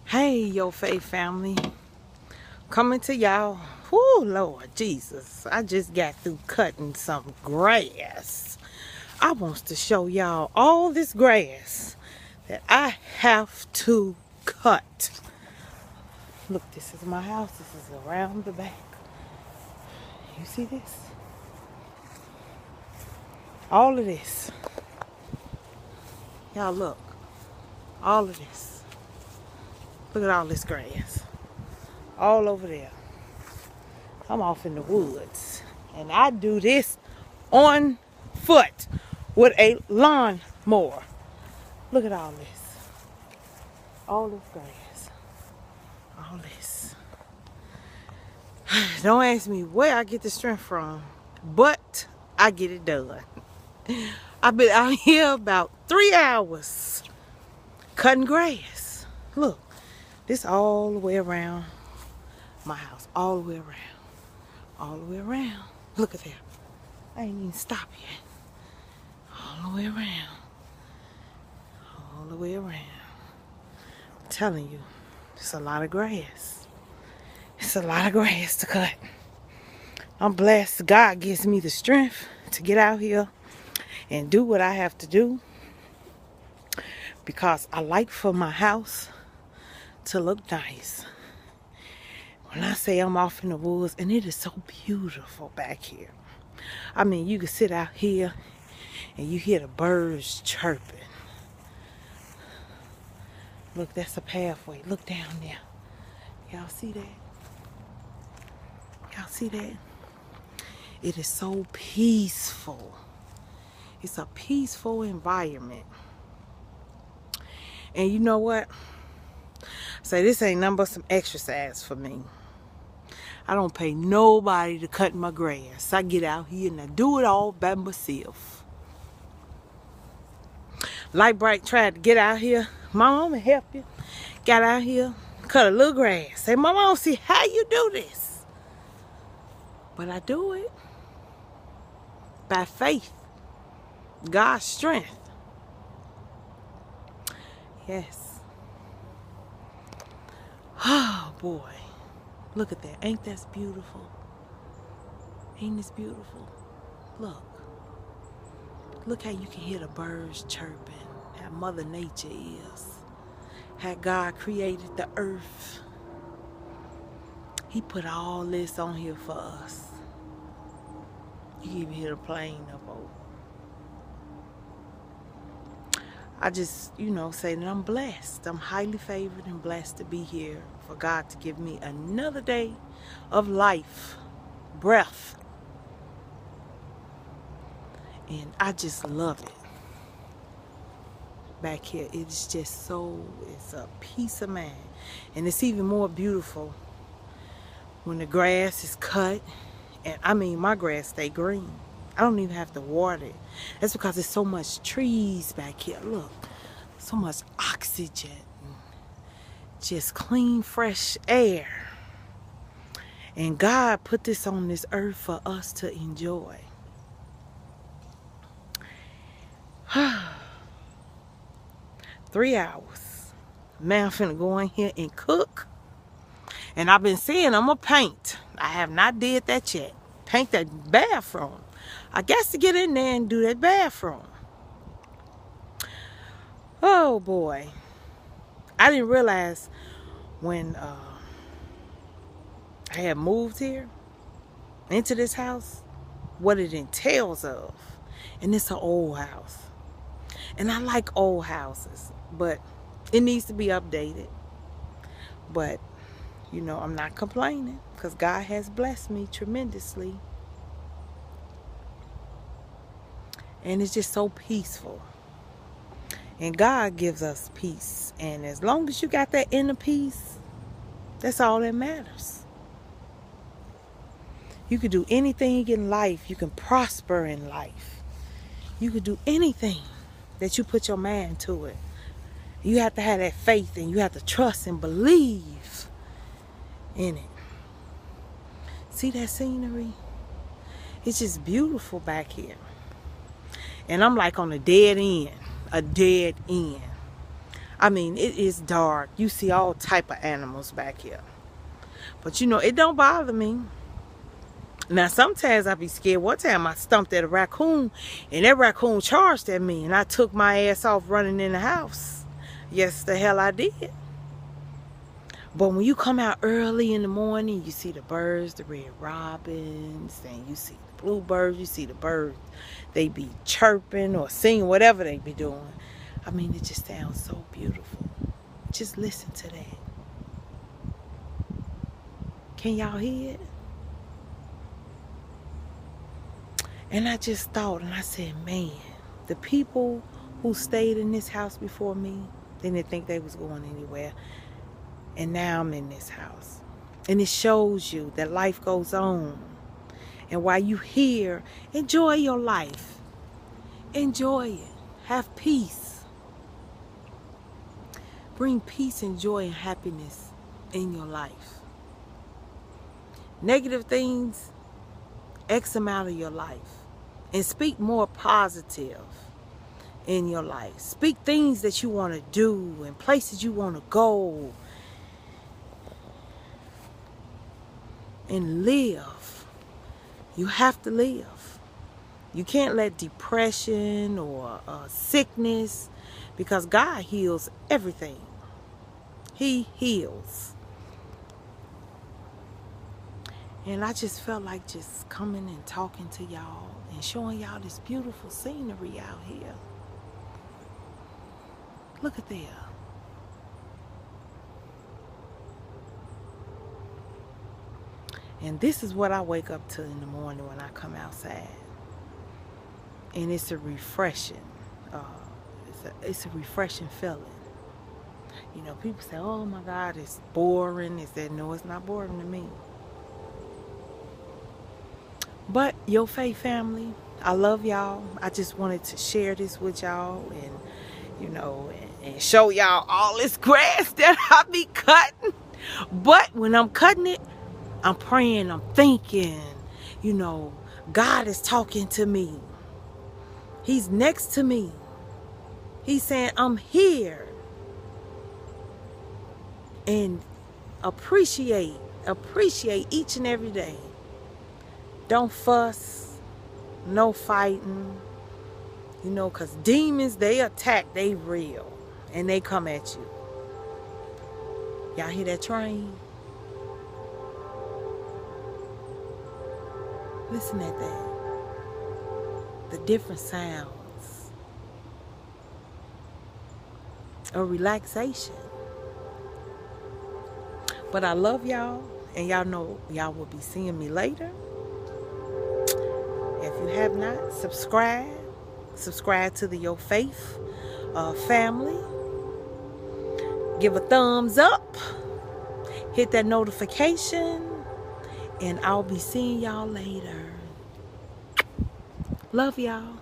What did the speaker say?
Hey, Yofaith family. Coming to y'all. Whoo, Lord Jesus. I just got through cutting some grass. I want to show y'all all this grass that I have to cut. Look, this is my house. This is around the back. You see this? All of this. Y'all look. All of this. Look at all this grass. All over there. I'm off in the woods. And I do this on foot with a lawnmower. Look at all this. All this grass. All this. Don't ask me where I get the strength from, but I get it done. I've been out here about 3 hours cutting grass. Look, this all the way around my house. All the way around. All the way around. Look at that. I ain't even stopped yet. All the way around. All the way around. I'm telling you, it's a lot of grass. It's a lot of grass to cut. I'm blessed God gives me the strength to get out here and do what I have to do, because I like for my house to look nice. When I say I'm off in the woods, and it is so beautiful back here. I mean, you can sit out here and you hear the birds chirping. Look, that's a pathway. Look down there. Y'all see that? Y'all see that? It is so peaceful. It's a peaceful environment. And you know what? Say, this ain't nothing but some exercise for me. I don't pay nobody to cut my grass. I get out here and I do it all by myself. Light Bright tried to get out here. Mama, I'm gonna help you. Got out here, cut a little grass. Say, Mama, I don't see how you do this. But I do it by faith. God's strength. Yes. Oh boy. Look at that. Ain't that beautiful? Ain't this beautiful? Look. Look how you can hear the birds chirping. How Mother Nature is. How God created the earth. He put all this on here for us. You can even hear the plane up over. I just, say that I'm blessed. I'm highly favored and blessed to be here, for God to give me another day of life, breath. And I just love it. Back here, it's just it's a peace of mind. And it's even more beautiful when the grass is cut. And I mean, my grass stay green. I don't even have to water it. That's because there's so much trees back here. Look, so much oxygen. Just clean, fresh air. And God put this on this earth for us to enjoy. 3 hours. Now I'm finna go in here and cook. And I've been saying I'm gonna paint. I have not did that yet. Paint that bathroom. I guess to get in there and do that bathroom. Oh boy. I didn't realize when I had moved here into this house what it entails of. And it's an old house. And I like old houses, but it needs to be updated. But I'm not complaining, because God has blessed me tremendously. And it's just so peaceful. And God gives us peace. And as long as you got that inner peace, that's all that matters. You can do anything in life. You can prosper in life. You can do anything that you put your mind to it. You have to have that faith, and you have to trust and believe in it. See that scenery? It's just beautiful back here. And I'm like on a dead end. A dead end. I mean, it is dark. You see all type of animals back here. But you know, it don't bother me. Now, sometimes I be scared. One time I stumped at a raccoon, and that raccoon charged at me, and I took my ass off running in the house. Yes, the hell I did. But when you come out early in the morning, you see the birds, the red robins, and you see the bluebirds, you see the birds. They be chirping or singing, whatever they be doing. I mean, it just sounds so beautiful. Just listen to that. Can y'all hear it? And I just thought, and I said, man, the people who stayed in this house before me, they didn't think they was going anywhere. And now I'm in this house. And it shows you that life goes on. And while you here, enjoy your life. Enjoy it. Have peace. Bring peace and joy and happiness in your life. Negative things, X them out of your life. And speak more positive in your life. Speak things that you want to do and places you want to go. And live. You have to live. You can't let depression or sickness, because God heals everything. He heals. And I just felt like just coming and talking to y'all and showing y'all this beautiful scenery out here. Look at there. And this is what I wake up to in the morning when I come outside. And it's a refreshing, it's a refreshing feeling. You know, people say, oh my God, it's boring. They said, no, it's not boring to me. But Yofaith family, I love y'all. I just wanted to share this with y'all and, you know, and show y'all all this grass that I be cutting. But when I'm cutting it, I'm praying, I'm thinking, you know, God is talking to me. He's next to me. He's saying, I'm here. And appreciate each and every day. Don't fuss, no fighting, you know, because demons, they attack, they real, and they come at you. Y'all hear that train? Listen at that. The different sounds of relaxation. But I love y'all, and y'all know y'all will be seeing me later. If you have not, subscribe to the Yofaith family. Give a thumbs up. Hit that notification. And I'll be seeing y'all later. Love y'all.